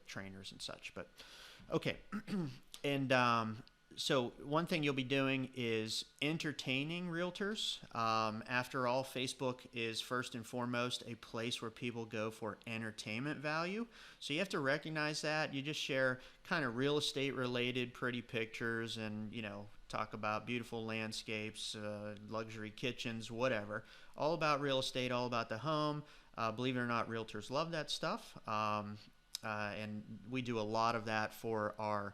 trainers and such. But okay, and so one thing you'll be doing is entertaining realtors. After all, Facebook is first and foremost a place where people go for entertainment value. So you have to recognize that. You just share kind of real estate related pretty pictures and, talk about beautiful landscapes, luxury kitchens, whatever. All about real estate, all about the home. Believe it or not, realtors love that stuff. And we do a lot of that for our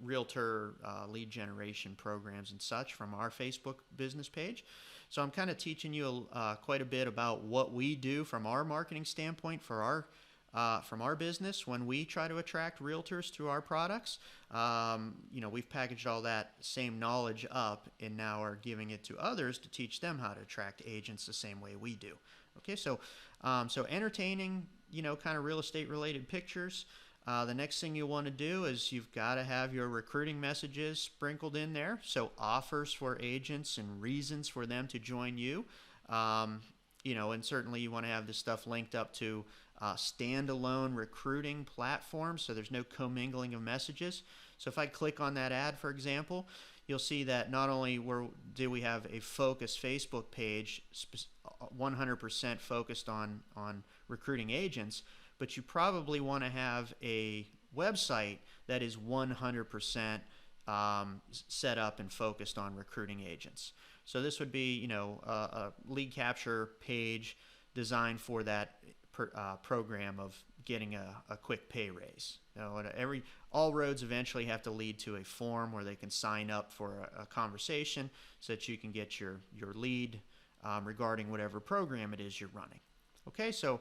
realtor lead generation programs and such from our Facebook business page. So I'm kind of teaching you quite a bit about what we do from our marketing standpoint for our business when we try to attract realtors through our products. We've packaged all that same knowledge up and now are giving it to others to teach them how to attract agents the same way we do. Okay, so entertaining, kind of real estate related pictures. The next thing you want to do is you've got to have your recruiting messages sprinkled in there. So offers for agents and reasons for them to join you. And certainly you want to have this stuff linked up to standalone recruiting platforms, so there's no commingling of messages. So if I click on that ad, for example, you'll see that not only do we have a focused Facebook page 100% focused on recruiting agents, but you probably want to have a website that is 100% set up and focused on recruiting agents. So this would be, a lead capture page designed for that program of getting a quick pay raise. All roads eventually have to lead to a form where they can sign up for a conversation so that you can get your lead regarding whatever program it is you're running. Okay, so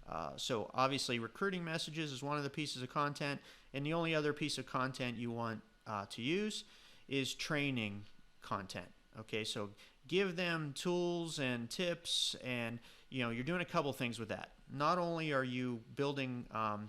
obviously recruiting messages is one of the pieces of content, and the only other piece of content you want to use is training content. Okay, so give them tools and tips, and you're doing a couple things with that. Not only are you building kind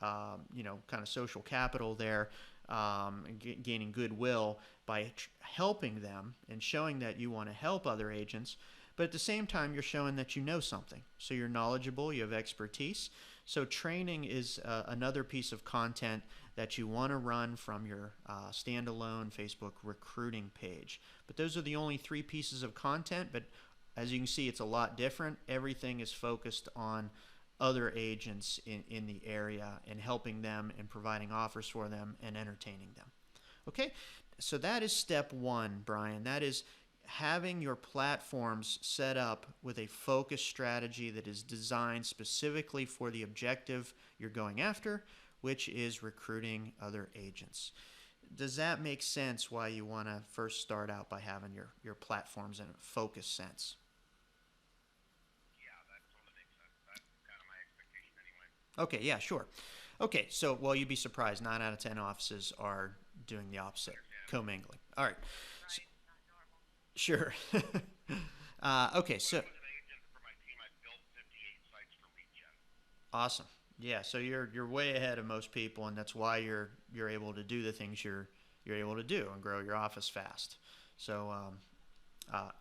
of social capital there, and gaining goodwill by helping them and showing that you want to help other agents, but at the same time you're showing that you know something. So you're knowledgeable, you have expertise. So training is another piece of content that you want to run from your standalone Facebook recruiting page. But those are the only three pieces of content, but as you can see, it's a lot different. Everything is focused on other agents in the area and helping them and providing offers for them and entertaining them. Okay, so that is step one, Brian. That is having your platforms set up with a focused strategy that is designed specifically for the objective you're going after, which is recruiting other agents. Does that make sense why you want to first start out by having your platforms in a focused sense? Yeah, that totally makes sense. That's kind of my expectation anyway. Okay, yeah, sure. Okay, so, well, you'd be surprised. 9 out of 10 offices are doing the opposite, commingling. All right. So, Right, not normal. sure. Okay, so, When I was an agent for my team, I built 58 sites for lead gen. awesome. Yeah, so you're way ahead of most people, and that's why you're able to do the things you're able to do and grow your office fast. So,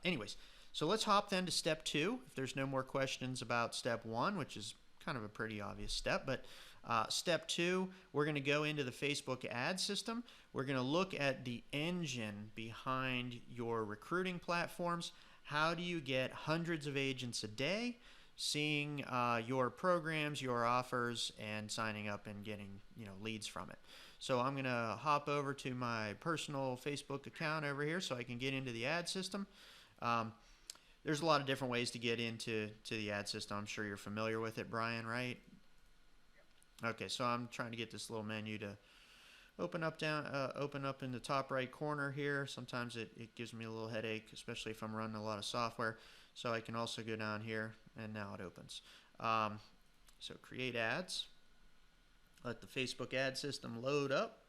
anyways, so let's hop then to step 2. If there's no more questions about step 1, which is kind of a pretty obvious step, but step 2, we're going to go into the Facebook ad system. We're going to look at the engine behind your recruiting platforms. How do you get hundreds of agents a day seeing your programs, your offers, and signing up and getting leads from it? So I'm going to hop over to my personal Facebook account over here so I can get into the ad system. There's a lot of different ways to get into the ad system. I'm sure you're familiar with it, Brian, right? Okay, so I'm trying to get this little menu to open up in the top right corner here. Sometimes it gives me a little headache, especially if I'm running a lot of software. So I can also go down here, and now it opens. So create ads. Let the Facebook ad system load up.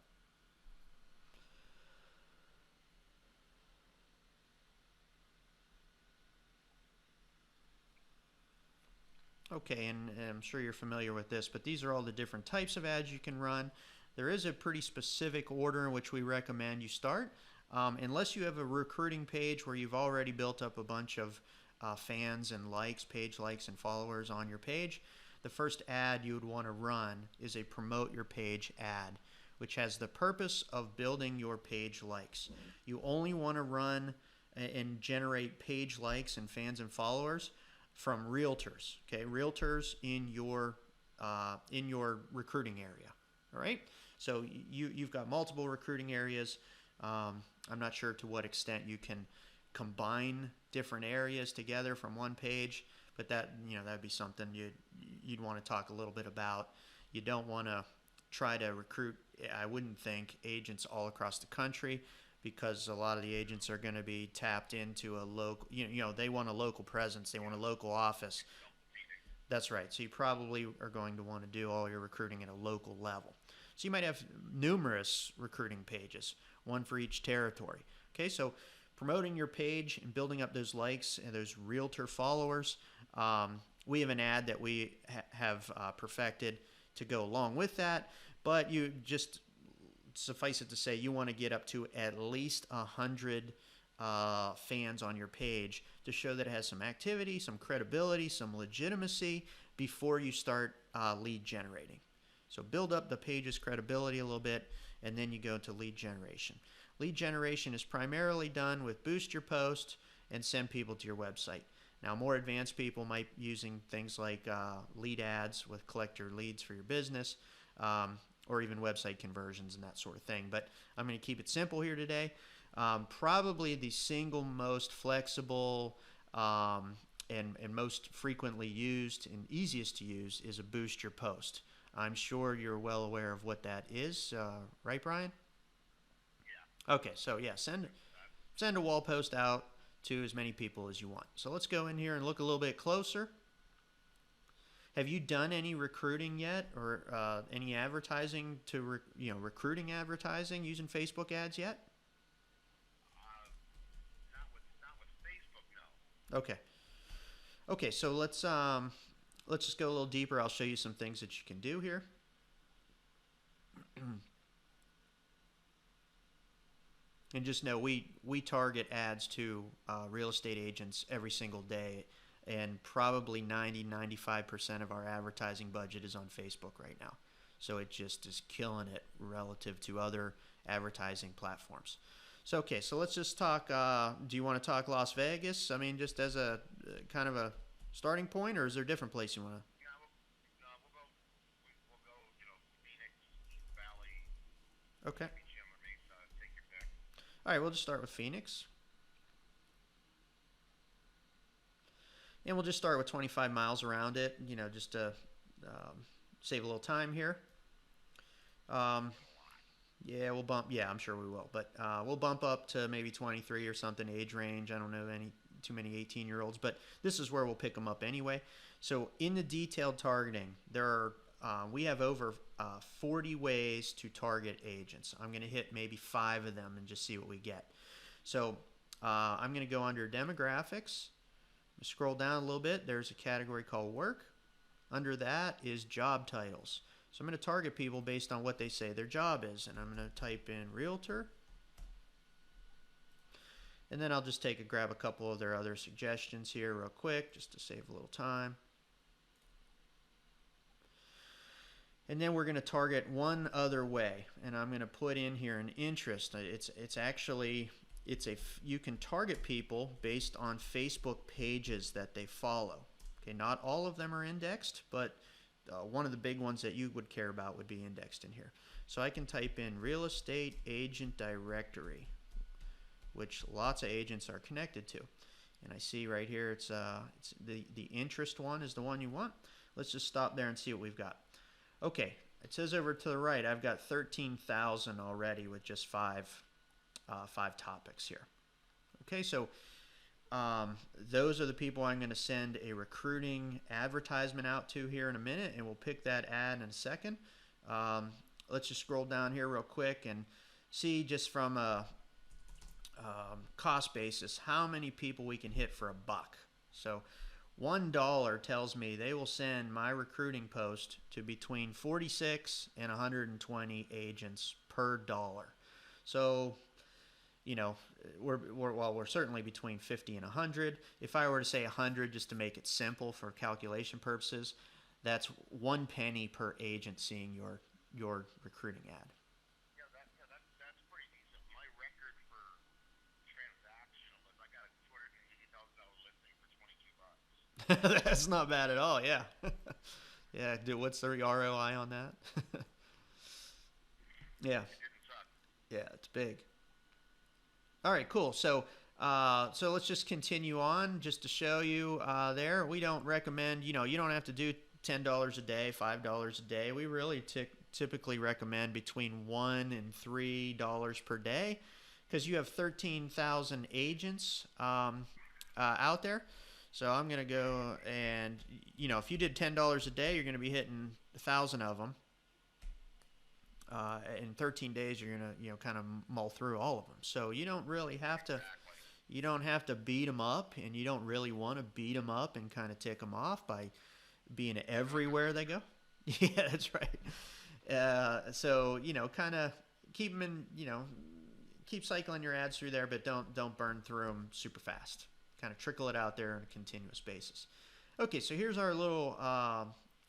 Okay, and I'm sure you're familiar with this, but these are all the different types of ads you can run. There is a pretty specific order in which we recommend you start. Unless you have a recruiting page where you've already built up a bunch of fans and likes, page likes and followers on your page, the first ad you would want to run is a promote your page ad, which has the purpose of building your page likes. You only want to run and generate page likes and fans and followers from realtors, okay? Realtors in your recruiting area, all right? So you've got multiple recruiting areas. I'm not sure to what extent you can combine different areas together from one page, but that'd be something you'd want to talk a little bit about. You don't want to try to recruit, I wouldn't think, agents all across the country, because a lot of the agents are going to be tapped into a local, they want a local presence, they want a local office. That's right. So you probably are going to want to do all your recruiting at a local level. So you might have numerous recruiting pages, one for each territory. Okay, so promoting your page and building up those likes and those realtor followers. We have an ad that we have perfected to go along with that, but you just suffice it to say you want to get up to at least 100 fans on your page to show that it has some activity, some credibility, some legitimacy before you start lead generating. So build up the page's credibility a little bit, and then you go to lead generation. Lead generation is primarily done with boost your post and send people to your website. Now, more advanced people might be using things like lead ads with collect your leads for your business, or even website conversions and that sort of thing. But I'm going to keep it simple here today. Probably the single most flexible and most frequently used and easiest to use is a boost your post. I'm sure you're well aware of what that is, right, Brian? Yeah. Okay, so yeah, send a wall post out to as many people as you want. So let's go in here and look a little bit closer. Have you done any recruiting yet, or any advertising to recruiting advertising using Facebook ads yet? Not with Facebook, no. Okay. Okay, so let's just go a little deeper. I'll show you some things that you can do here. And just know we target ads to real estate agents every single day, and probably 90-95% of our advertising budget is on Facebook right now. So it just is killing it relative to other advertising platforms. So okay, so let's just talk. Do you want to talk Las Vegas? I mean, just as a kind of a starting point, or is there a different place you want to? Yeah, we'll go, Phoenix, Valley, Okay. maybe Jim or Mesa. Take your pick. All right, we'll just start with Phoenix. And we'll just start with 25 miles around it, just to save a little time here. Yeah, we'll bump. Yeah, I'm sure we will. But we'll bump up to maybe 23 or something age range. I don't know too many 18-year-olds, but this is where we'll pick them up anyway. So in the detailed targeting, we have over 40 ways to target agents. I'm going to hit maybe 5 of them and just see what we get. So I'm going to go under demographics. Scroll down a little bit. There's a category called work. Under that is job titles. So I'm going to target people based on what they say their job is. And I'm going to type in realtor. And then I'll just grab a couple of their other suggestions here real quick just to save a little time. And then we're going to target one other way. And I'm going to put in here an interest. You can target people based on Facebook pages that they follow. Okay, not all of them are indexed, but one of the big ones that you would care about would be indexed in here. So I can type in real estate agent directory, which lots of agents are connected to. And I see right here it's the interest one is the one you want. Let's just stop there and see what we've got. Okay, it says over to the right I've got 13,000 already with just five topics here. Okay, so those are the people I'm going to send a recruiting advertisement out to here in a minute, and we'll pick that ad in a second. Let's just scroll down here real quick and see, just from a cost basis, how many people we can hit for $1. So $1 tells me they will send my recruiting post to between 46 and 120 agents per dollar. So we're certainly between 50 and 100. If I were to say 100 just to make it simple for calculation purposes, that's 1 penny per agent seeing your recruiting ad. That's pretty decent. My record for transactional is I got a $280,000 listing for $22. That's not bad at all. Yeah. Yeah. Dude, what's the ROI on that? Yeah. It didn't suck. Yeah. It's big. All right. Cool. So let's just continue on just to show you there. We don't recommend, you don't have to do $10 a day, $5 a day. We really typically recommend between $1 and $3 per day because you have 13,000 agents out there. So I'm going to go and, if you did $10 a day, you're going to be hitting 1,000 of them. In 13 days, you're going to, kind of mull through all of them. So you don't really have to, you don't have to beat them up, and you don't really want to beat them up and kind of tick them off by being everywhere they go. Yeah, that's right. So, kind of keep them in, keep cycling your ads through there, but don't burn through them super fast. Kind of trickle it out there on a continuous basis. Okay, so here's our little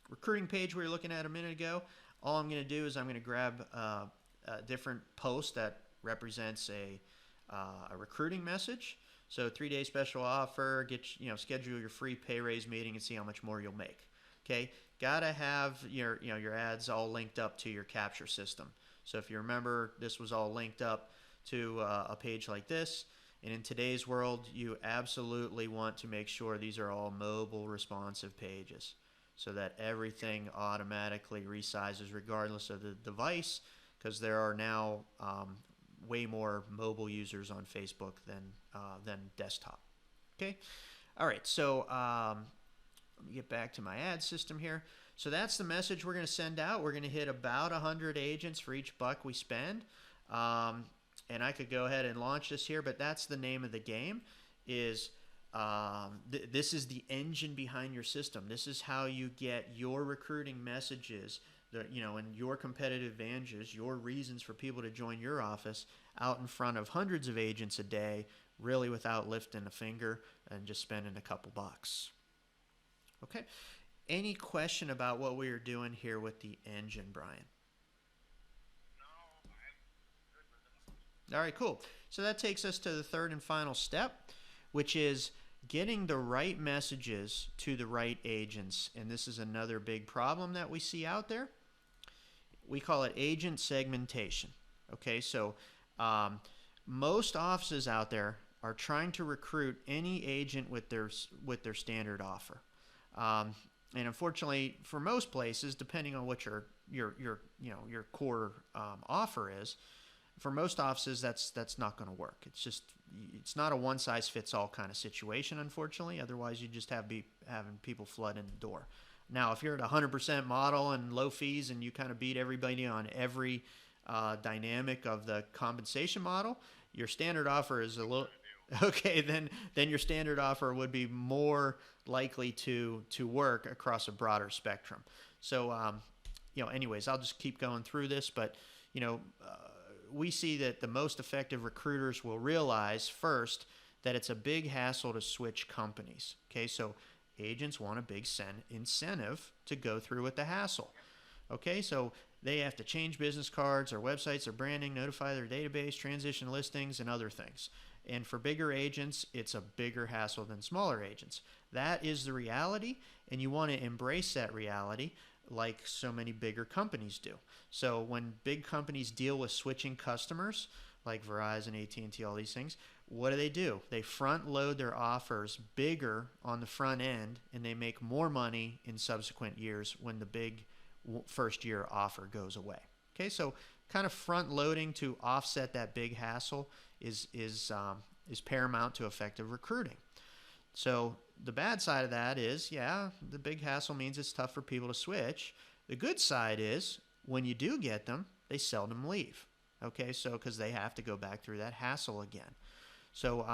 recruiting page we were looking at a minute ago. All I'm going to do is I'm going to grab a different post that represents a recruiting message. So 3-day special offer, schedule your free pay raise meeting and see how much more you'll make. Okay, gotta have your ads all linked up to your capture system. So if you remember, this was all linked up to a page like this. And in today's world, you absolutely want to make sure these are all mobile responsive pages so that everything automatically resizes regardless of the device, because there are now way more mobile users on Facebook than desktop. Okay, all right. So let me get back to my ad system here. So that's the message we're going to send out. We're going to hit about 100 agents for each buck we spend. And I could go ahead and launch this here, but that's the name of the game. This is the engine behind your system. This is how you get your recruiting messages, and your competitive advantages, your reasons for people to join your office out in front of hundreds of agents a day, really without lifting a finger and just spending a couple bucks. Okay. Any question about what we are doing here with the engine, Brian? All right, cool. So that takes us to the third and final step, which is getting the right messages to the right agents. And this is another big problem that we see out there. We call it agent segmentation. Okay, so most offices out there are trying to recruit any agent with their standard offer. And unfortunately, for most places, depending on what your core offer is, for most offices, that's not going to work. It's not a one-size-fits-all kind of situation, unfortunately. Otherwise, you just having people flood in the door. Now, if you're at 100% model and low fees and you kind of beat everybody on every dynamic of the compensation model, your standard offer is a little... Okay, then your standard offer would be more likely to work across a broader spectrum. So, anyways, I'll just keep going through this, but, we see that the most effective recruiters will realize first that it's a big hassle to switch companies. Okay, so agents want a big incentive to go through with the hassle. Okay, so they have to change business cards, their websites, their branding, notify their database, transition listings, and other things. And for bigger agents, it's a bigger hassle than smaller agents. That is the reality, and you want to embrace that reality like so many bigger companies do. So when big companies deal with switching customers, like Verizon, AT&T, all these things, what do? They front load their offers bigger on the front end, and they make more money in subsequent years when the big first year offer goes away. Okay, so kind of front loading to offset that big hassle is paramount to effective recruiting. So the bad side of that is, the big hassle means it's tough for people to switch. The good side is when you do get them, they seldom leave. Okay, so because they have to go back through that hassle again. So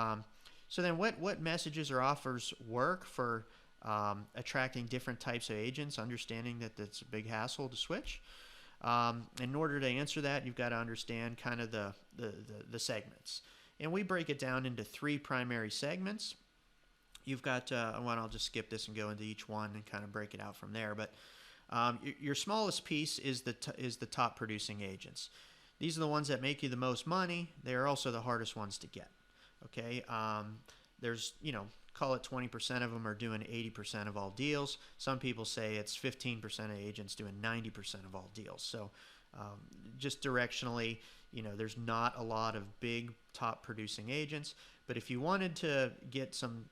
then what messages or offers work for attracting different types of agents, understanding that it's a big hassle to switch? In order to answer that, you've got to understand kind of the segments. And we break it down into 3 primary segments. you've got, well, I'll just skip this and go into each one and kind of break it out from there. But your smallest piece is is the top producing agents. These are the ones that make you the most money. They are also the hardest ones to get. Okay, there's, call it 20% of them are doing 80% of all deals. Some people say it's 15% of agents doing 90% of all deals. So just directionally, there's not a lot of big top producing agents. But if you wanted to get some,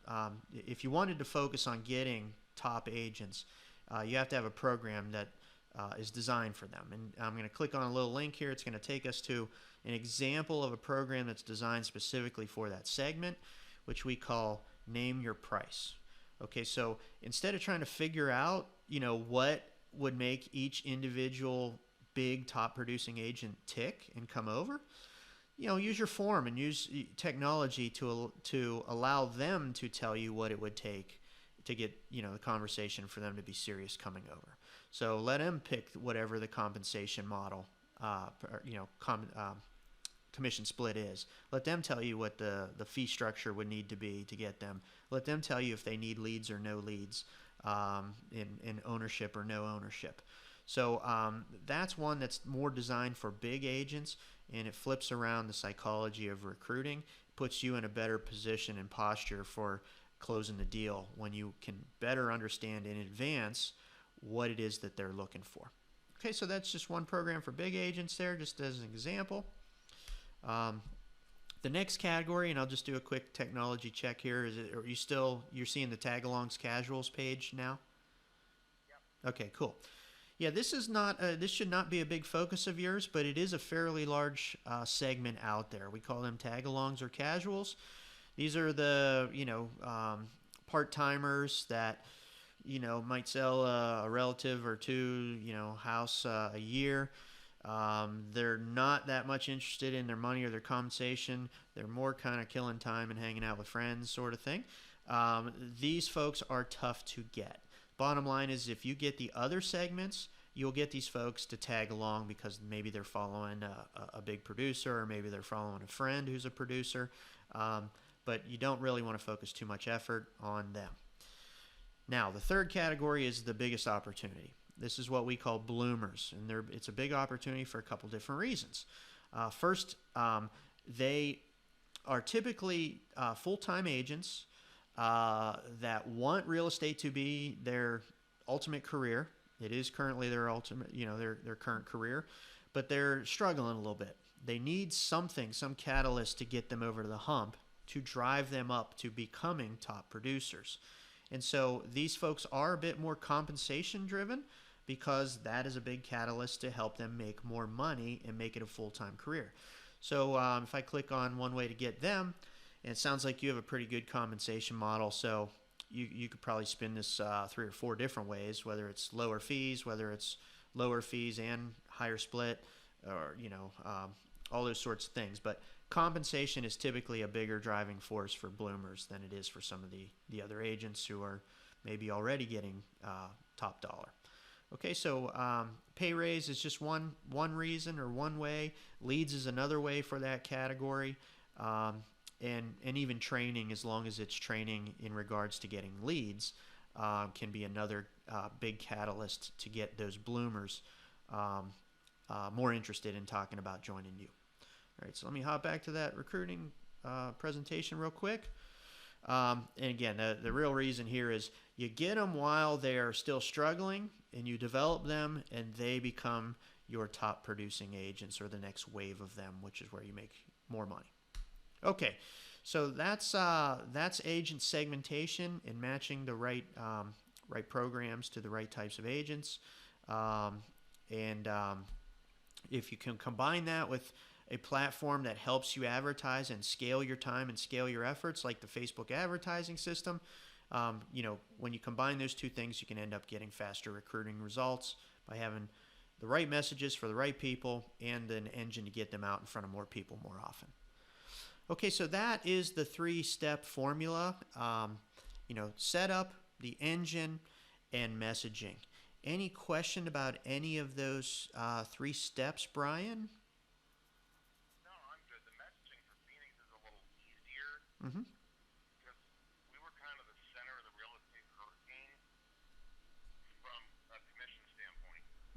if you wanted to focus on getting top agents, you have to have a program that is designed for them. And I'm going to click on a little link here. It's going to take us to an example of a program that's designed specifically for that segment, which we call Name Your Price. Okay, so instead of trying to figure out, what would make each individual big top producing agent tick and come over, use your form and use technology to allow them to tell you what it would take to get the conversation for them to be serious coming over. So let them pick whatever the compensation model, commission split is. Let them tell you what the fee structure would need to be to get them. Let them tell you if they need leads or no leads, in ownership or no ownership. So that's one that's more designed for big agents, and it flips around the psychology of recruiting, puts you in a better position and posture for closing the deal when you can better understand in advance what it is that they're looking for. Okay, so that's just one program for big agents there, just as an example. The next category, and I'll just do a quick technology check here. You're seeing the tag-alongs casuals page now? Yep. Okay, cool. Yeah, this should not be a big focus of yours, but it is a fairly large segment out there. We call them tag-alongs or casuals. These are the part-timers that might sell a relative or two house a year. They're not that much interested in their money or their compensation. They're more kind of killing time and hanging out with friends sort of thing. These folks are tough to get. Bottom line is, if you get the other segments, you'll get these folks to tag along because maybe they're following a big producer, or maybe they're following a friend who's a producer. But you don't really want to focus too much effort on them. Now, the third category is the biggest opportunity. This is what we call bloomers, and it's a big opportunity for a couple different reasons. First, they are typically full-time agents that want real estate to be their ultimate career. It is currently their ultimate, their current career, but they're struggling a little bit. They need some catalyst to get them over the hump, to drive them up to becoming top producers. And so these folks are a bit more compensation driven, because that is a big catalyst to help them make more money and make it a full-time career. So if I click on one way to get them, and it sounds like you have a pretty good compensation model, so you could probably spin this 3 or 4 different ways, whether it's lower fees, whether it's lower fees and higher split, or all those sorts of things. But compensation is typically a bigger driving force for bloomers than it is for some of the other agents who are maybe already getting top dollar. Okay, so pay raise is just one reason or one way. Leads is another way for that category. And even training, as long as it's training in regards to getting leads, can be another big catalyst to get those bloomers more interested in talking about joining you. All right, so let me hop back to that recruiting presentation real quick. And again, the real reason here is you get them while they are still struggling, and you develop them, and they become your top producing agents, or the next wave of them, which is where you make more money. Okay, so that's agent segmentation and matching the right programs to the right types of agents. If you can combine that with a platform that helps you advertise and scale your time and scale your efforts, like the Facebook advertising system, when you combine those two things, you can end up getting faster recruiting results by having the right messages for the right people and an engine to get them out in front of more people more often. Okay, so that is the 3-step formula. Setup, the engine, and messaging. Any question about any of those 3 steps, Brian? No, I'm good. The messaging for Phoenix is a little easier. Mm-hmm. Because we were kind of the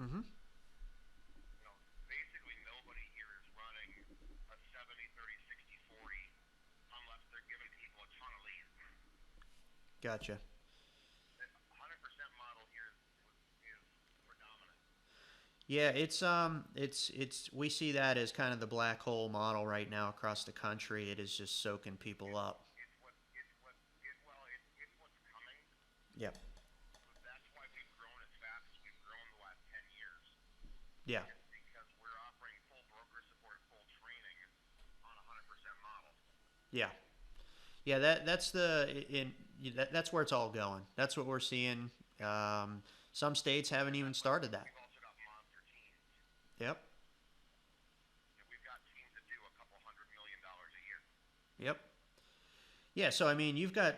Mm-hmm. Basically nobody here is running a 70, 30, 60, 40 unless they're giving people a ton of leads. Gotcha. The 100% model here is predominant. Yeah, it's we see that as kind of the black hole model right now across the country. It is just soaking people It's up. it's what's coming. Yep. That's why we've grown as fast as we've grown the last 10 years. Yeah. Is because we're offering full broker support, full training on a 100% model. Yeah. Yeah, that's the in that's where it's all going. That's what we're seeing. Some states haven't even started that. We've also got monster teams. Yep. We've got teams that do a couple $100 million a year. Yep. Yeah. So I mean, you've got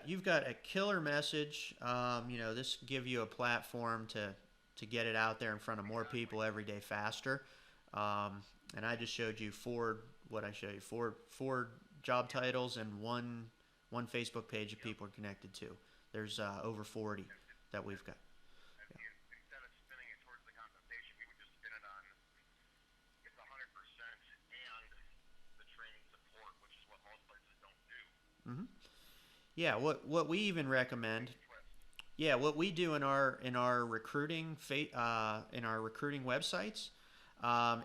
a killer message. This give you a platform to get it out there in front of more Exactly. people every day faster. And I just showed you four. What I show you four job titles and one Facebook page that Yep. people are connected to. There's over 40 that we've got. Instead of spinning it towards the compensation, we would just spin it on it's 100% and the training support, which is what most places don't do. Hmm. Yeah. What we even recommend. Crazy twist. Yeah, what we do in our recruiting in our recruiting websites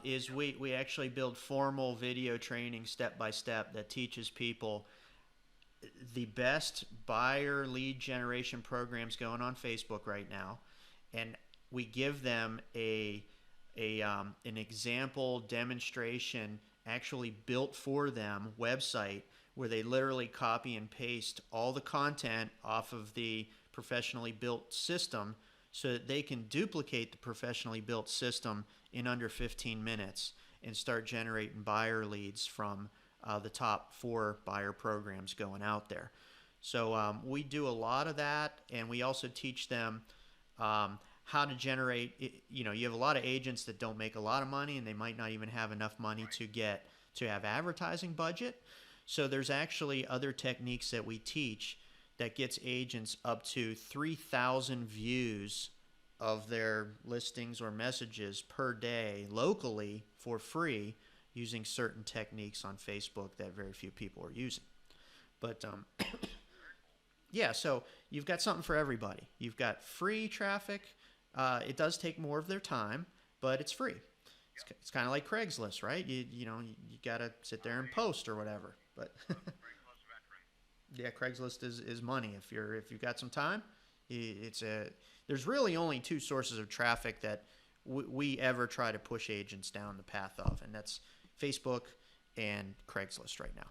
is Yep. we actually build formal video training step by step that teaches people the best buyer lead generation programs going on Facebook right now, and we give them an example demonstration actually built for them website where they literally copy and paste all the content off of the professionally built system so that they can duplicate the professionally built system in under 15 minutes and start generating buyer leads from the top four buyer programs going out there. So we do a lot of that, and we also teach them how to generate. You have a lot of agents that don't make a lot of money, and they might not even have enough money Right. to have advertising budget. So there's actually other techniques that we teach that gets agents up to 3,000 views of their listings or messages per day locally for free using certain techniques on Facebook that very few people are using. But Very cool. yeah, so you've got something for everybody. You've got free traffic. It does take more of their time, but it's free. Yep. It's kind of like Craigslist, right? You got to sit there and I post or whatever. But Craigslist veteran. yeah, Craigslist is money. If you've got some time, it's a there's really only two sources of traffic that we ever try to push agents down the path of, and that's Facebook and Craigslist right now.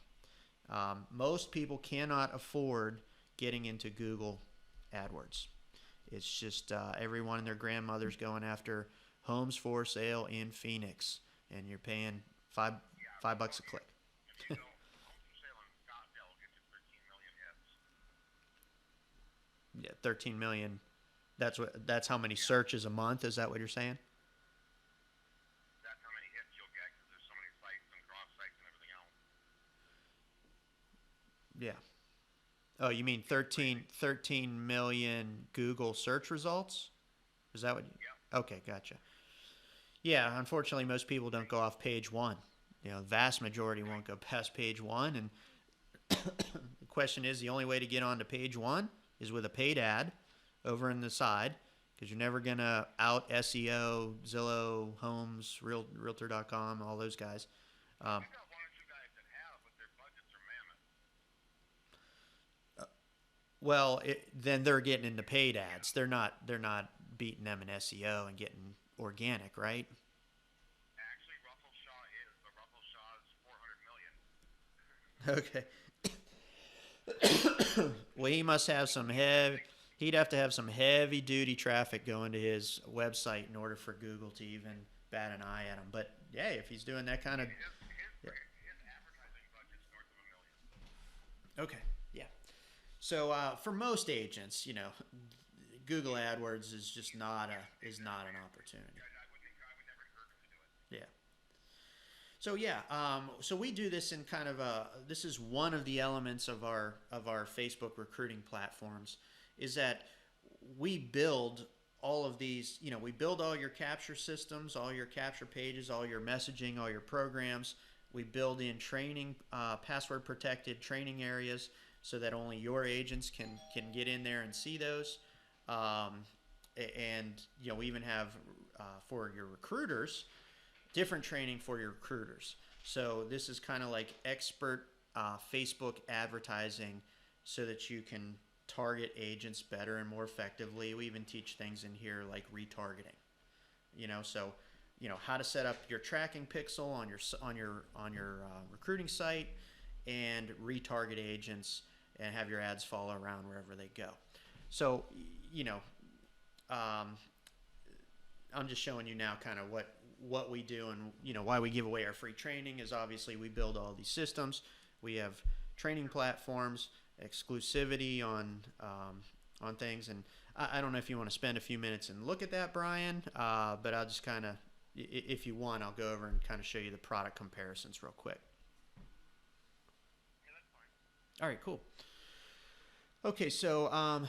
Most people cannot afford getting into Google AdWords. It's just everyone and their grandmother's going after homes for sale in Phoenix, and you're paying five Yeah, five bucks a click. if you go homes for sale in Scottsdale will get you 13 million hits. Yeah, 13 million. That's how many Yeah, searches a month. Is that what you're saying? that's how many hits you'll get because there's so many sites and cross sites and everything else. Yeah. Oh, you mean Yeah, it's crazy. 13 million Google search results? Is that what you? Yep. Okay, gotcha. Yeah, unfortunately, most people don't go off page one. The vast majority Right. won't go past page one. And the question is, the only way to get onto page one is with a paid ad over in the side, because you're never gonna out SEO, Zillow, Homes, Realtor.com, all those guys. Um, We've got one or two guys that have, but their budgets are mammoth. well, then they're getting into paid Yeah. ads. They're not beating them in SEO and getting organic, right? Actually, Russell Shaw is, but Russell Shaw's 400 million. Okay. Well, he must have some He's got heavy. six. He'd have to have some heavy duty traffic going to his website in order for Google to even bat an eye at him. But yeah, if he's doing that kind of, yeah. His advertising budget's north of $1 million. Okay, yeah. So for most agents, Google AdWords is just not Yeah, a is not exactly. an opportunity. I would never encourage him to do it. Yeah. So yeah, so we do this in kind of a. This is one of the elements of our Facebook recruiting platforms, is that we build all of these, we build all your capture systems, all your capture pages, all your messaging, all your programs. We build in training, password protected training areas so that only your agents can get in there and see those. Um, and we even have for your recruiters different training for your recruiters. So this is kind of like expert Facebook advertising so that you can target agents better and more effectively. We even teach things in here like retargeting. So how to set up your tracking pixel on your recruiting site and retarget agents and have your ads follow around wherever they go. So um, I'm just showing you now kind of what we do, and why we give away our free training is obviously we build all these systems. We have training platforms, exclusivity on things, and I don't know if you want to spend a few minutes and look at that, Brian, but I'll just kind of, if you want, I'll go over and kind of show you the product comparisons real quick. Yeah, that's fine. All right, cool. Okay, so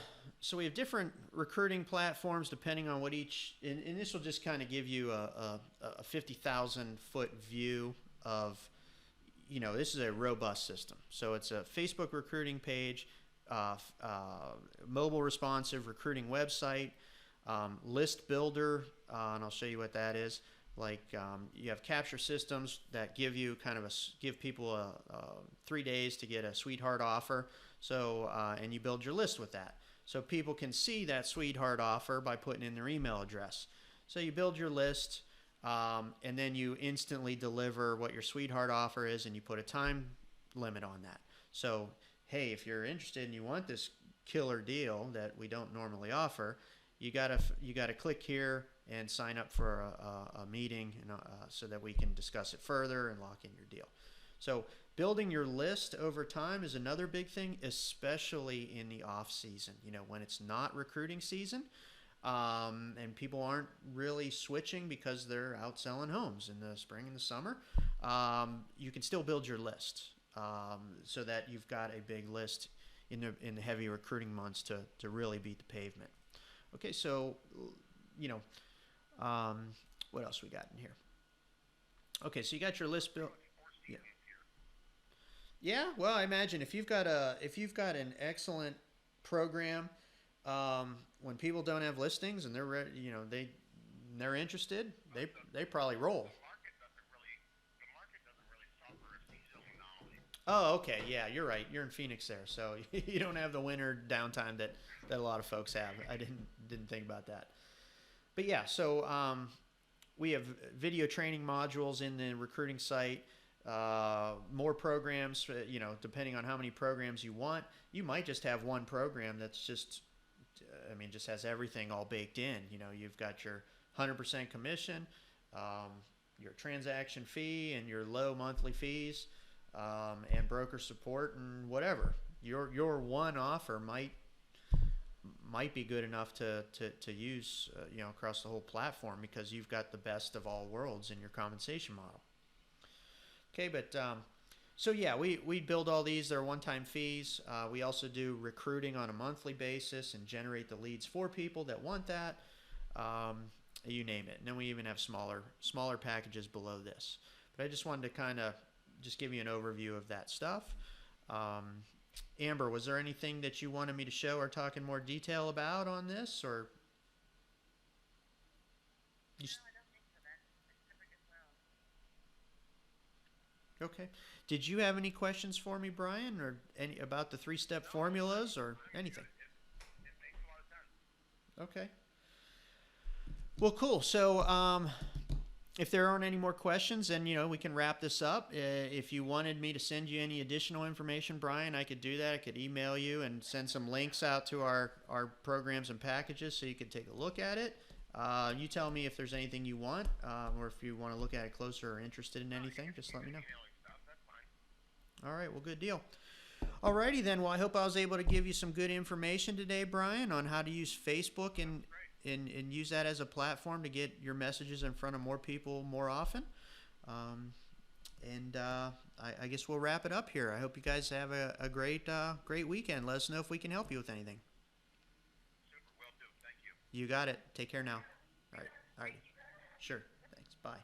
we have different recruiting platforms depending on what each, and this will just kind of give you a 50,000 foot view of, this is a robust system. So it's a Facebook recruiting page, mobile responsive recruiting website, list builder, and I'll show you what that is. Like you have capture systems that give you give people a 3 days to get a sweetheart offer. So and you build your list with that, so people can see that sweetheart offer by putting in their email address. So you build your list, and then you instantly deliver what your sweetheart offer is, and you put a time limit on that. So hey, if you're interested and you want this killer deal that we don't normally offer, you gotta click here and sign up for a meeting, and, so that we can discuss it further and lock in your deal. So building your list over time is another big thing, especially in the off season. When it's not recruiting season, and people aren't really switching because they're out selling homes in the spring and the summer. You can still build your list, so that you've got a big list in the heavy recruiting months to really beat the pavement. Okay, so what else we got in here? Okay, so you got your list built. Yeah. Yeah, well, I imagine if you've got an excellent program, when people don't have listings and they're ready, they're interested, they probably roll. The market doesn't really suffer a seasonal anomaly. Oh, okay, yeah, you're right. You're in Phoenix there, so you don't have the winter downtime that a lot of folks have. I didn't think about that. But yeah, so we have video training modules in the recruiting site. More programs, depending on how many programs you want. You might just have one program that's just has everything all baked in. You've got your 100% commission, your transaction fee, and your low monthly fees, and broker support and whatever. Your one offer might be good enough to use across the whole platform, because you've got the best of all worlds in your compensation model. Okay, but so yeah, we build all these. They're one-time fees. We also do recruiting on a monthly basis and generate the leads for people that want that. You name it. And then we even have smaller packages below this. But I just wanted to kind of just give you an overview of that stuff. Amber, was there anything that you wanted me to show or talk in more detail about on this, or? You No, I don't think so. That's covered it well. Okay. Did you have any questions for me, Brian, or any about the three-step formulas or anything? It makes a lot of sense. Okay. Well, cool. So, if there aren't any more questions, then we can wrap this up. If you wanted me to send you any additional information, Brian, I could do that. I could email you and send some links out to our programs and packages so you could take a look at it. You tell me if there's anything you want, or if you want to look at it closer or interested in anything, just let me know. Emailing stuff, that's fine. All right, well, good deal. Alrighty then. Well, I hope I was able to give you some good information today, Brian, on how to use Facebook and use that as a platform to get your messages in front of more people more often. I guess we'll wrap it up here. I hope you guys have a great weekend. Let us know if we can help you with anything. Super, will do. Thank you. You got it. Take care now. All right. All right. Sure. Thanks. Bye.